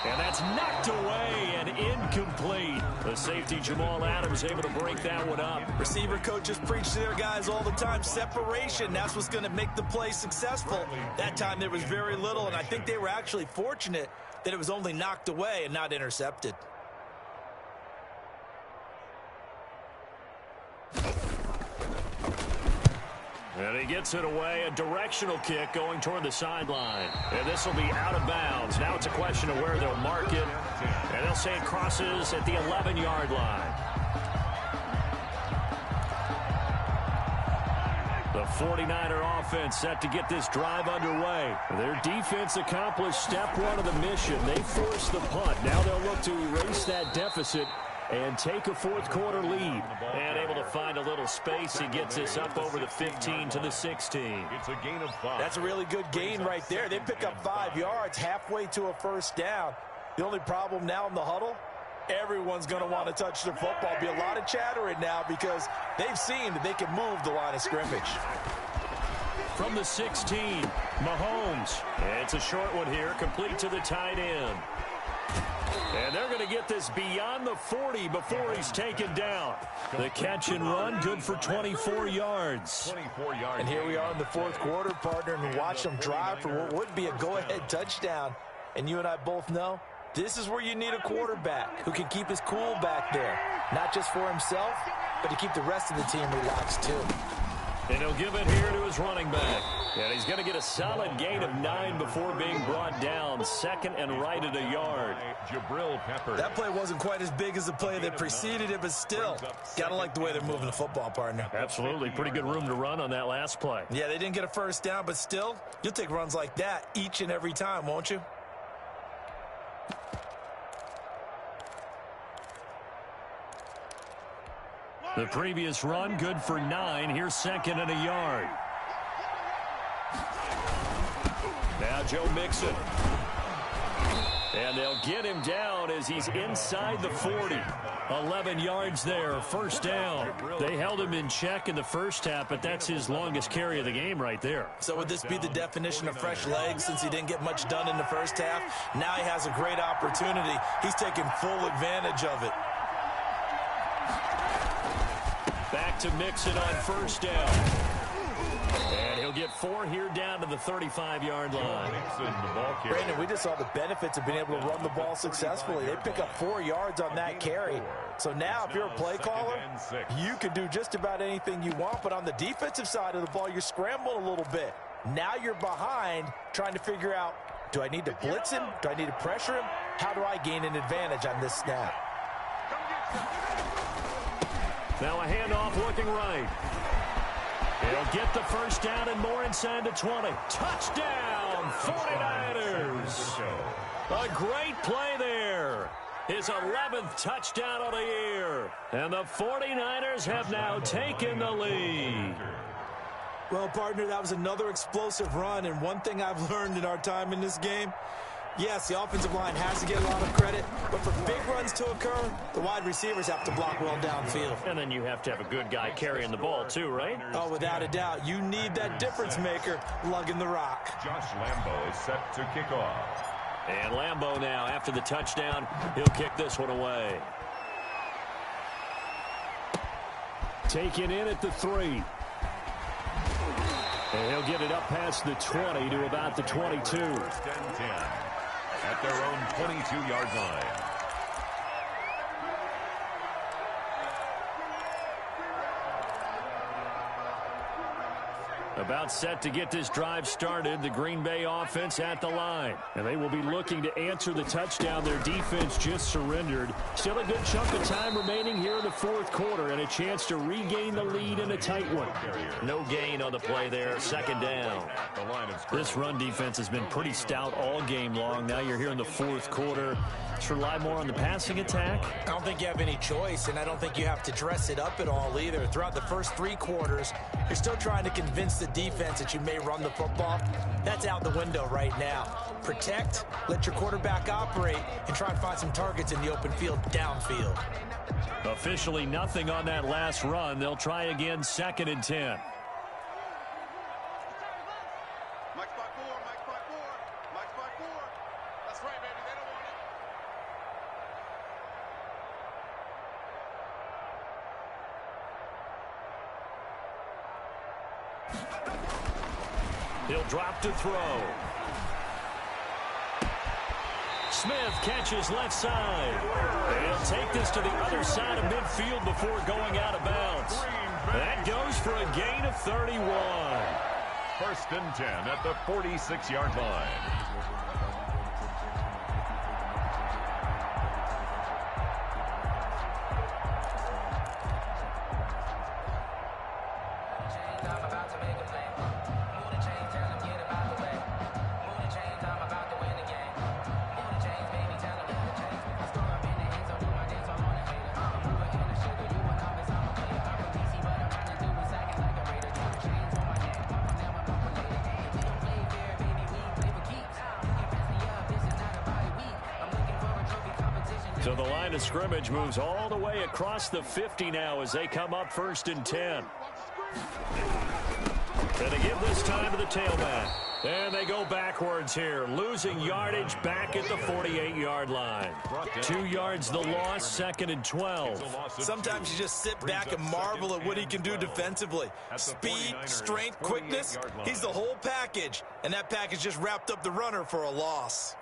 And that's knocked away and incomplete. The safety Jamal Adams able to break that one up. Receiver coaches preach to their guys all the time. Separation, that's what's going to make the play successful. That time there was very little, and I think they were actually fortunate that it was only knocked away and not intercepted. And he gets it away, a directional kick going toward the sideline. And this will be out of bounds. Now it's a question of where they'll mark it. And they'll say it crosses at the 11-yard line. The 49er offense set to get this drive underway. Their defense accomplished step one of the mission. They forced the punt. Now they'll look to erase that deficit and take a fourth quarter lead. And able to find a little space. He gets this up over the 15 to the 16. It's a gain of 5. That's a really good gain right there. They pick up 5 yards halfway to a first down. The only problem now in the huddle, everyone's going to want to touch the football. Be a lot of chattering now because they've seen that they can move the line of scrimmage. From the 16, Mahomes. It's a short one here, complete to the tight end. And they're going to get this beyond the 40 before he's taken down. The catch and run, good for 24 yards. 24 yards. And here we are in the fourth quarter, partner, and watch them drive for what would be a go-ahead touchdown. And you and I both know this is where you need a quarterback who can keep his cool back there. Not just for himself, but to keep the rest of the team relaxed too. And he'll give it here to his running back. And he's going to get a solid gain of 9 before being brought down. Second and right at a yard. Jabril Peppers. That play wasn't quite as big as the play that preceded it, but still, got to like the way they're moving the football, partner. Absolutely. Pretty good room to run on that last play. Yeah, they didn't get a first down, but still, you'll take runs like that each and every time, won't you? The previous run, good for 9. Here's second and a yard. Now Joe Mixon. And they'll get him down as he's inside the 40. 11 yards there, first down. They held him in check in the first half, but that's his longest carry of the game right there. So would this be the definition of fresh legs since he didn't get much done in the first half? Now he has a great opportunity. He's taking full advantage of it. Back to Mixon on first down. And he'll get 4 here down to the 35-yard line. Brandon, we just saw the benefits of being able to run the ball successfully. They pick up 4 yards on that carry. So now if you're a play caller, you can do just about anything you want. But on the defensive side of the ball, you're scrambling a little bit. Now you're behind trying to figure out, do I need to blitz him? Do I need to pressure him? How do I gain an advantage on this snap? Now a handoff looking right. He'll get the first down and more inside the 20. Touchdown, 49ers. A great play there. His 11th touchdown of the year. And the 49ers have now taken the lead. Well, partner, that was another explosive run. And one thing I've learned in our time in this game, yes, the offensive line has to get a lot of credit, but for big runs to occur, the wide receivers have to block well downfield. And then you have to have a good guy carrying the ball too, right? Oh, without a doubt. You need that difference maker lugging the rock. Josh Lambo is set to kick off. And Lambo now, after the touchdown, he'll kick this one away. Taken in at the 3. And he'll get it up past the 20 to about the 22. First and 10 at their own 22-yard line. About set to get this drive started, the Green Bay offense at the line. And they will be looking to answer the touchdown their defense just surrendered. Still a good chunk of time remaining here in the fourth quarter and a chance to regain the lead in a tight one. No gain on the play there, second down. This run defense has been pretty stout all game long. Now you're here in the fourth quarter. Let's rely more on the passing attack. I don't think you have any choice, and I don't think you have to dress it up at all either. Throughout the first 3 quarters, you're still trying to convince the defense that you may run the football. That's out the window right now. Protect, let your quarterback operate, and try and find some targets in the open field downfield. Officially nothing on that last run. They'll try again, 2nd and 10. Mike spot 4, Mike spot 4, Mike spot 4. That's right, baby. They don't want it. He'll drop to throw. Smith catches left side. And he'll take this to the other side of midfield before going out of bounds. That goes for a gain of 31. First and 10 at the 46-yard line. So the line of scrimmage moves all the way across the 50 now as they come up 1st and 10. And they give this time to the tailback. And they go backwards here, losing yardage back at the 48-yard line. 2 yards the loss, 2nd and 12. Sometimes you just sit back and marvel at what he can do defensively. Speed, strength, quickness, he's the whole package. And that package just wrapped up the runner for a loss.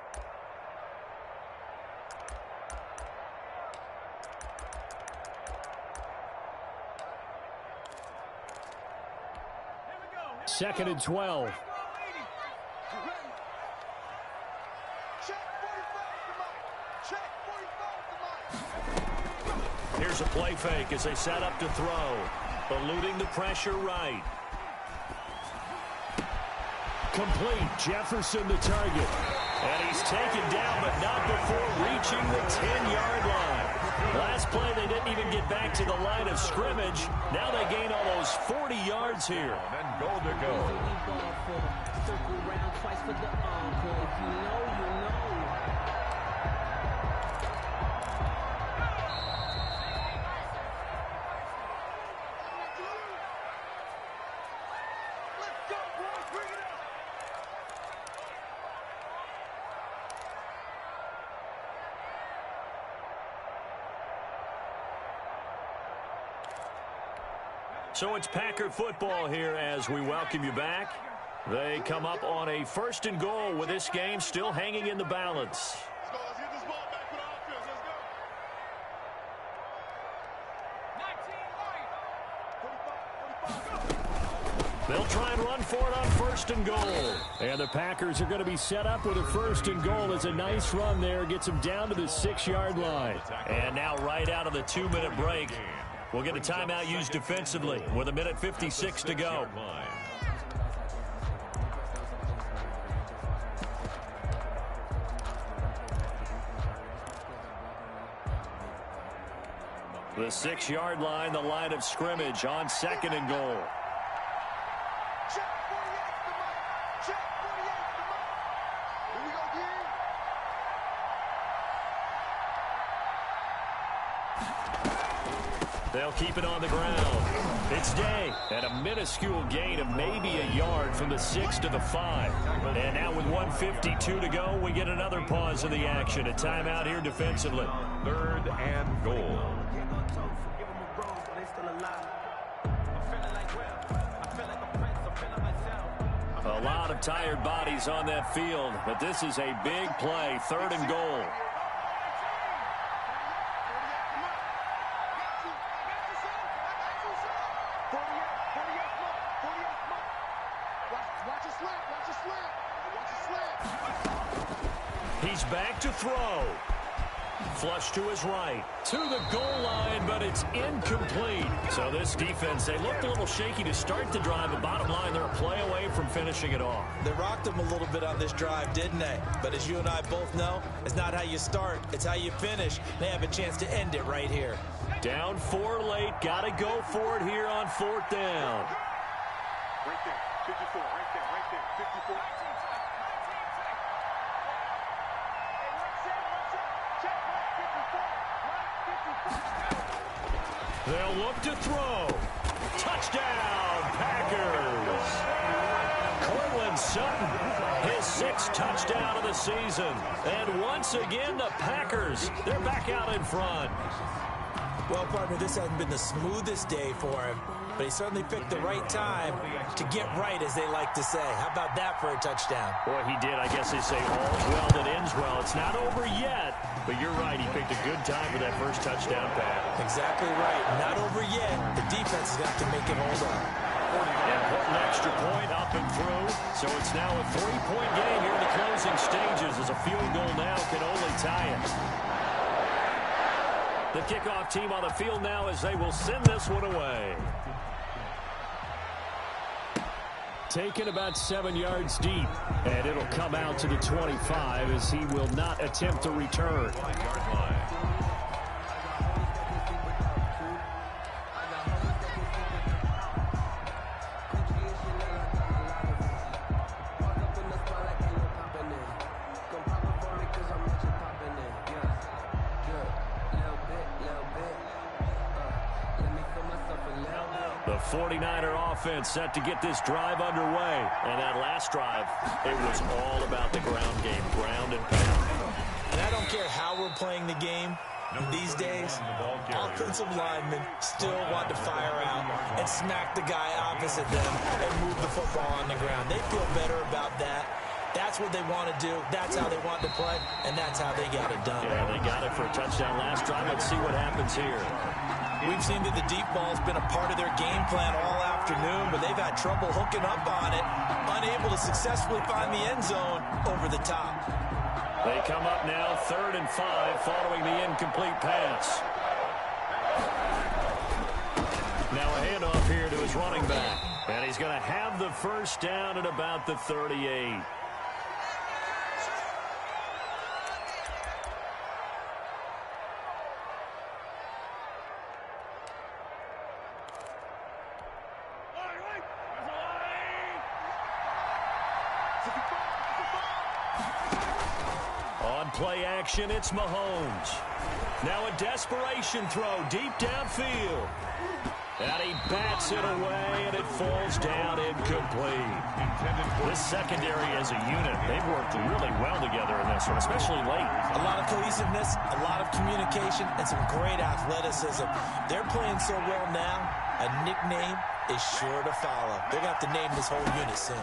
Second and 12. Here's a play fake as they set up to throw. Eluding the pressure right. Complete. Jefferson the target. And he's taken down, but not before reaching the 10-yard line. Last play, they didn't even get back to the line of scrimmage. Now they gain almost 40 yards here. And goal to go. Circle round twice for the encore. You know. Let's go, boys. Bring it up. So it's Packer football here as we welcome you back. They come up on a 1st and goal with this game still hanging in the balance. Let's go. Let's get this ball back for the offense. Let's go. They'll try and run for it on 1st and goal. And the Packers are going to be set up with a 1st and goal. As a nice run there gets them down to the 6-yard line. And now right out of the 2-minute break, we'll get a timeout used defensively with 1:56 to go. The 6-yard line, the line of scrimmage on 2nd and goal. Check 48 the mic. Check 48 the mic. Here we go, D. They'll keep it on the ground. It's Day at a minuscule gain of maybe a yard from the 6 to the 5. And now with 1:52 to go, we get another pause in the action. A timeout here defensively. 3rd and goal. A lot of tired bodies on that field, but this is a big play. 3rd and goal. He's back to throw. Flush to his right. To the goal line, but it's incomplete. So this defense, they looked a little shaky to start the drive, but bottom line, they're a play away from finishing it off. They rocked them a little bit on this drive, didn't they? But as you and I both know, it's not how you start, it's how you finish. They have a chance to end it right here. Down 4 late, got to go for it here on 4th down. Right there, 54, right there, 54. They'll look to throw. Touchdown, Packers. Cortland Sutton, his 6th touchdown of the season. And once again, the Packers, they're back out in front. Well, partner, this hasn't been the smoothest day for him, but he certainly picked the right time to get right, as they like to say. How about that for a touchdown? Boy, he did. I guess they say all's well that ends well. It's not over yet, but you're right. He picked a good time for that first touchdown pass. Exactly right. Not over yet. The defense is going to have to make it hold up. Important extra point up and through. So it's now a 3-point game here in the closing stages, as a field goal now can only tie it. The kickoff team on the field now as they will send this one away. Taken about 7 yards deep, and it'll come out to the 25 as he will not attempt to return. 5-yard line. The 49er offense set to get this drive underway. And that last drive, it was all about the ground game, ground and pound. And I don't care how we're playing the game these days, offensive linemen still want to fire out and smack the guy opposite them and move the football on the ground. They feel better about that. That's what they want to do. That's how they want to play, and that's how they got it done. Yeah, they got it for a touchdown last drive. Let's see what happens here. We've seen that the deep ball's been a part of their game plan all afternoon, but they've had trouble hooking up on it, unable to successfully find the end zone over the top. They come up now 3rd and 5 following the incomplete pass. Now a handoff here to his running back. And he's going to have the first down at about the 38. On play action, it's Mahomes. Now a desperation throw deep downfield. And he bats it away, and it falls down incomplete. This secondary as a unit, they've worked really well together in this one, especially late. A lot of cohesiveness, a lot of communication, and some great athleticism. They're playing so well now, a nickname is sure to follow. They're going to have to name this whole unit soon.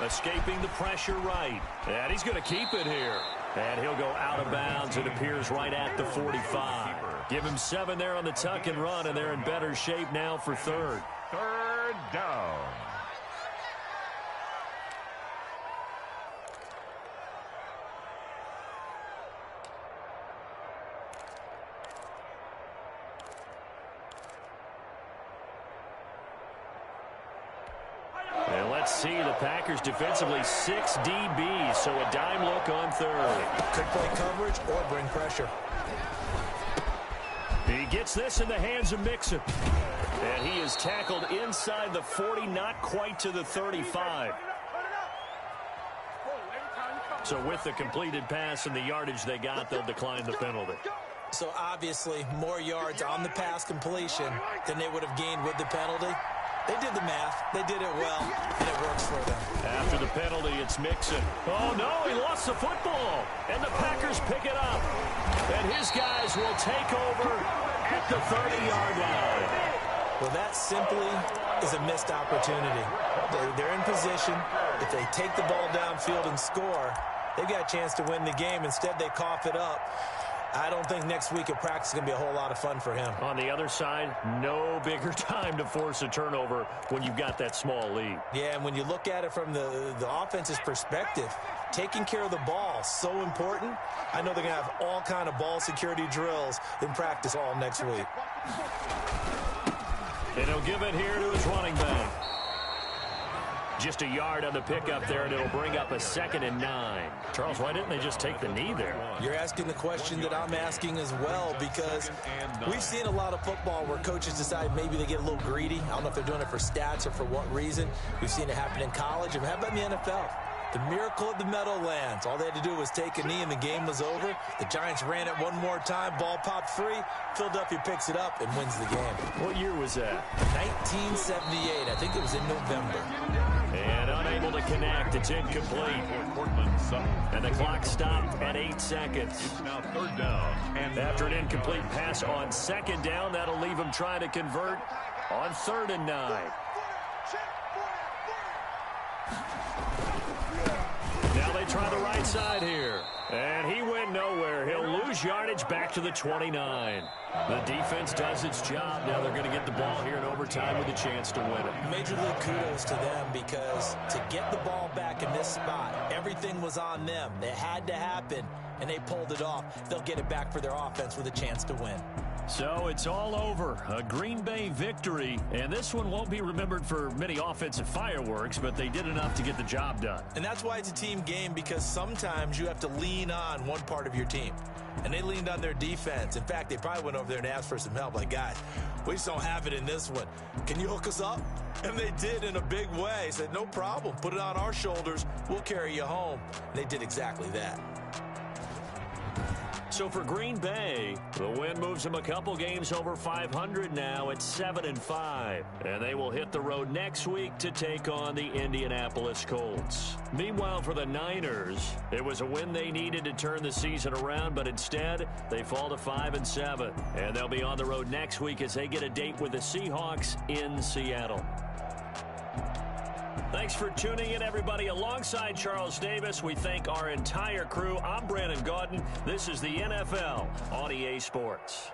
Escaping the pressure right. And he's going to keep it here. And he'll go out of bounds. It appears right at the 45. Give him 7 there on the tuck and run, and they're in better shape now for third. Third down. And let's see, the Packers defensively 6 DBs, so a dime look on third. Could play coverage or bring pressure. He gets this in the hands of Mixon. And he is tackled inside the 40, not quite to the 35. So with the completed pass and the yardage they got, they'll decline the penalty. So obviously more yards on the pass completion than they would have gained with the penalty. They did the math. They did it well, and it works for them. After the penalty, it's Mixon. Oh, no, he lost the football. And the Packers pick it up. And his guys will take over at the 30-yard line. Well, that simply is a missed opportunity. They're in position. If they take the ball downfield and score, they've got a chance to win the game. Instead, they cough it up. I don't think next week at practice is going to be a whole lot of fun for him. On the other side, no bigger time to force a turnover when you've got that small lead. Yeah, and when you look at it from the offense's perspective, taking care of the ball, so important. I know they're going to have all kind of ball security drills in practice all next week. And he'll give it here to his running back. Just a yard on the pickup there, and it'll bring up a 2nd and 9. Charles, why didn't they just take the knee there? You're asking the question that I'm asking as well, because we've seen a lot of football where coaches decide maybe they get a little greedy. I don't know if they're doing it for stats or for what reason. We've seen it happen in college. And how about in the NFL? The miracle of the Meadowlands. All they had to do was take a knee and the game was over. The Giants ran it one more time. Ball popped free. Philadelphia picks it up and wins the game. What year was that? 1978. I think it was in November. And unable to connect. It's incomplete. And the clock stopped at 8 seconds. It's now 3rd down. And after an incomplete pass on 2nd down, that'll leave him trying to convert on 3rd and 9. Now they try the right side here. And he went nowhere. He'll lose yardage back to the 29. The defense does its job. Now they're going to get the ball here in overtime with a chance to win it. Major league kudos to them, because to get the ball back in this spot, everything was on them. It had to happen, and they pulled it off. They'll get it back for their offense with a chance to win. So it's all over. A Green Bay victory. And this one won't be remembered for many offensive fireworks, but they did enough to get the job done. And that's why it's a team game, because sometimes you have to lean on one part of your team. And they leaned on their defense. In fact, they probably went over there and asked for some help. Like, guys, we just don't have it in this one. Can you hook us up? And they did in a big way. Said, no problem. Put it on our shoulders. We'll carry you home. And they did exactly that. So for Green Bay, the win moves them a couple games over 500 now at 7-5. And they will hit the road next week to take on the Indianapolis Colts. Meanwhile, for the Niners, it was a win they needed to turn the season around, but instead they fall to 5-7. And they'll be on the road next week as they get a date with the Seahawks in Seattle. Thanks for tuning in, everybody. Alongside Charles Davis, we thank our entire crew. I'm Brandon Gaudin. This is the NFL on EA Sports.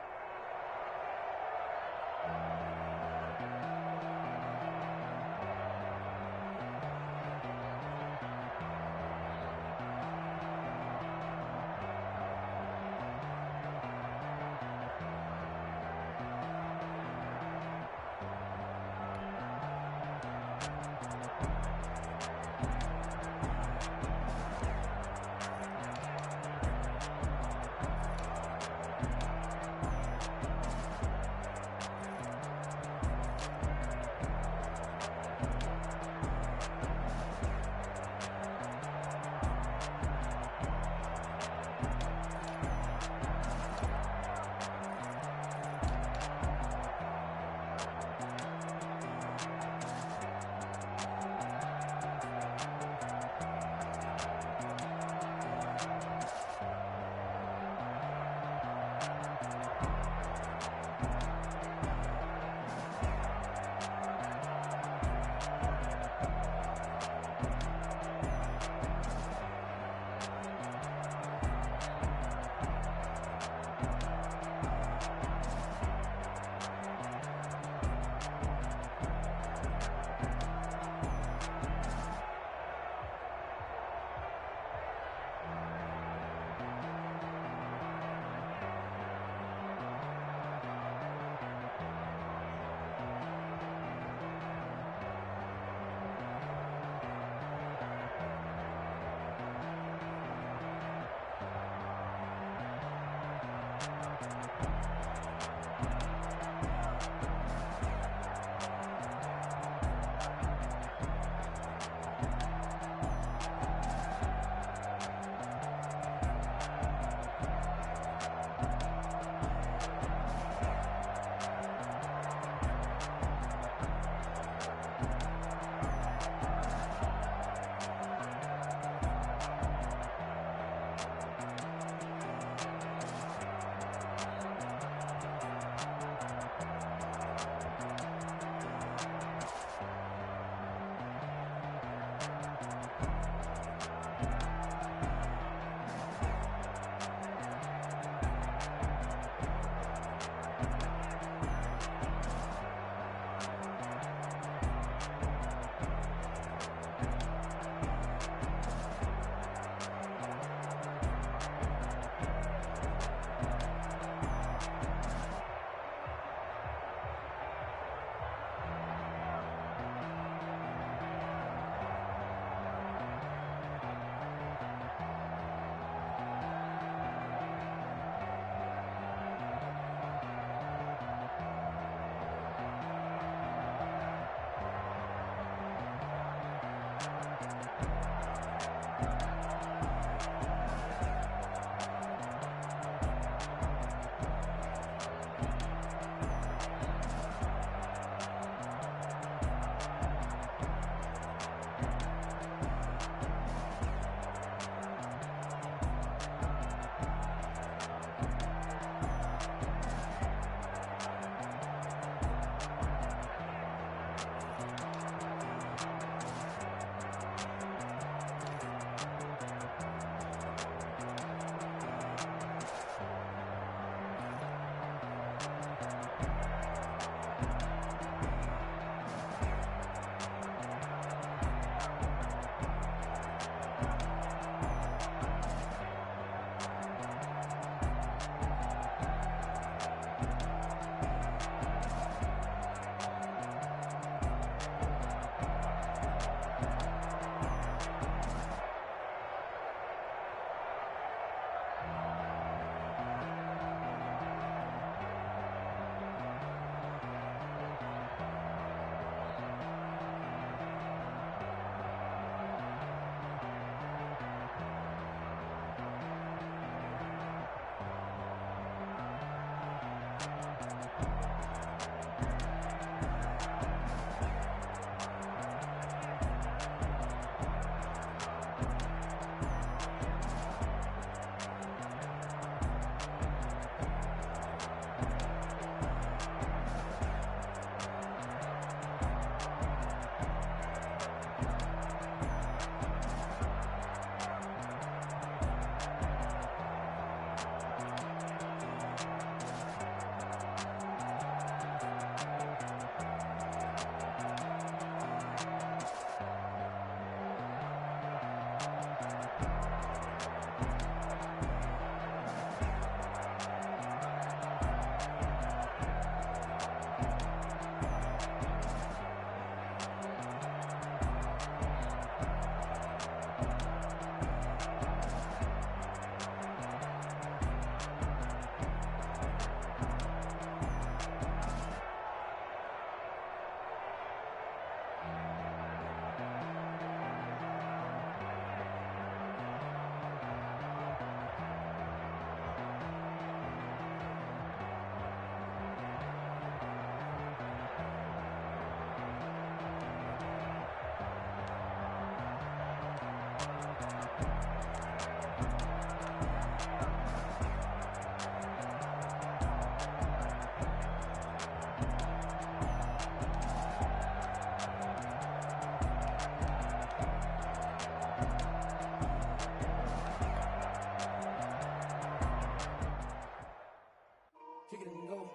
Kick it and go.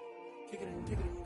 Kick it and